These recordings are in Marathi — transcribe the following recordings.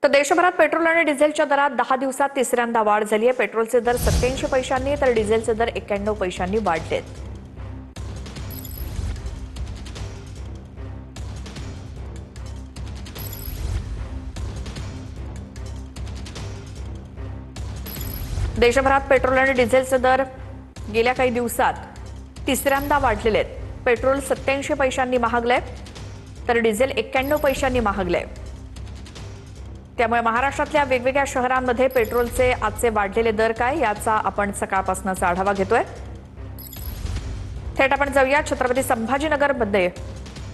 तर देशभरात पेट्रोल आणि डिझेलच्या दरात 10 दिवसात तिसऱ्यांदा वाढ झाली आहे। पेट्रोलचे दर 87 पैशांनी तर डिझेलचे दर 91 पैशांनी वाढलेत। देशभरात पेट्रोल आणि डिझेलचे दर गेल्या काही दिवसात तिसऱ्यांदा वाढलेले आहेत। पेट्रोल 87 पैशांनी महागलंय तर डिझेल 91 पैशांनी महागलंय। त्यामुळे महाराष्ट्रातल्या वेगवेगळ्या शहरांमध्ये पेट्रोलचे आजचे वाढलेले दर काय याचा आपण सकाळपासूनचा आढावा घेतोय। थेट आपण जाऊया छत्रपती संभाजीनगरमध्ये।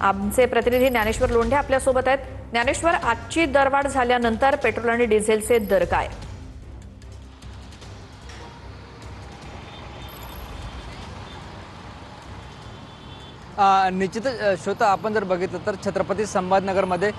आमचे प्रतिनिधी ज्ञानेश्वर लोंढे आपल्या सोबत आहेत। ज्ञानेश्वर, आजची दरवाढ झाल्यानंतर पेट्रोल आणि डिझेलचे दर काय? निश्चितच श्रोता, आपण जर बघितलं तर छत्रपती संभाजीनगरमध्ये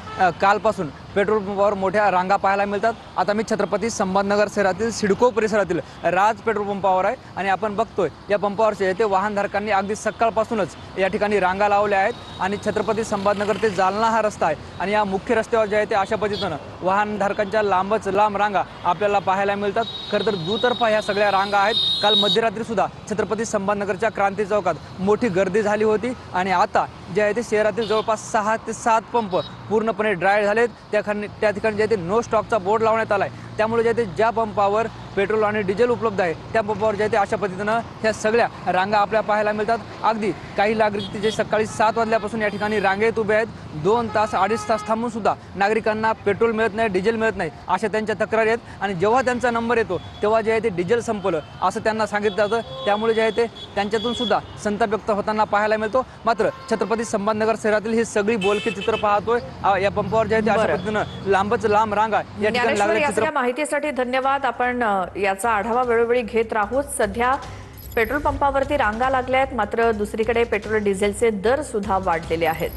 कालपासून पेट्रोल पंपावर मोठ्या रांगा पाहायला मिळतात। आता मी छत्रपती संभाजीनगर शहरातील सिडको परिसरातील राज पेट्रोल पंपावर आहे आणि आपण बघतोय या पंपावर येथे वाहनधारकांनी अगदी सकाळपासूनच या ठिकाणी रांगा लावल्या आहेत आणि छत्रपती संभाजीनगर ते जालना हा रस्ता आहे आणि या मुख्य रस्त्यावर जे आहे ते अशा पद्धतीनं वाहनधारकांच्या लांबच लांब रांगा आपल्याला पाहायला मिळतात। खरं तर दुतर्फा ह्या सगळ्या रांगा आहेत। काल मध्यरात्री सुद्धा छत्रपती संभाजीनगरच्या क्रांती चौकात मोठी गर्दी झाली होती आणि आता जे आहे ते शहरातील जवळपास 6 ते 7 पंप पूर्णपणे ड्राय झालेत। त्या ठिकाणी जे आहे ते नो स्टॉकचा बोर्ड लावण्यात आला आहे। त्यामुळे जे आहे ते ज्या पंपावर पेट्रोल आणि डिझेल उपलब्ध आहे त्या पंपावर जे आहे ते अशा पद्धतीनं ह्या सगळ्या रांगा आपल्याला पाहायला मिळतात। अगदी काही नागरिक जे सकाळी 7 वाजल्यापासून या ठिकाणी रांगेत उभे आहेत। 2 तास 2.5 तास थांबून सुद्धा नागरिकांना पेट्रोल मिळत नाही, डिझेल मिळत नाही अशा त्यांच्या तक्रारी आहेत आणि जेव्हा त्यांचा नंबर येतो तेव्हा जे आहे ते डिझेल संपलं असं त्यांना सांगितलं जातं। त्यामुळे जे आहे ते त्यांच्यातून सुद्धा संताप व्यक्त होताना पाहायला मिळतो। मात्र छत्रपती संभाजीनगर शहरातील ही सगळी बोलकी चित्र पाहतोय। या पंपावर जे आहे ते अशा पद्धतीनं लांबच लांब रांगा या ठिकाणी लागल्या। माहितीसाठी धन्यवाद। आपण याचा आढावा वेळोवेळी घेत राहू। सध्या पेट्रोल पंपावरती रांगा लागल्या आहेत, मात्र दुसरीकडे पेट्रोल डिझेलचे दर सुद्धा वाढलेले आहेत।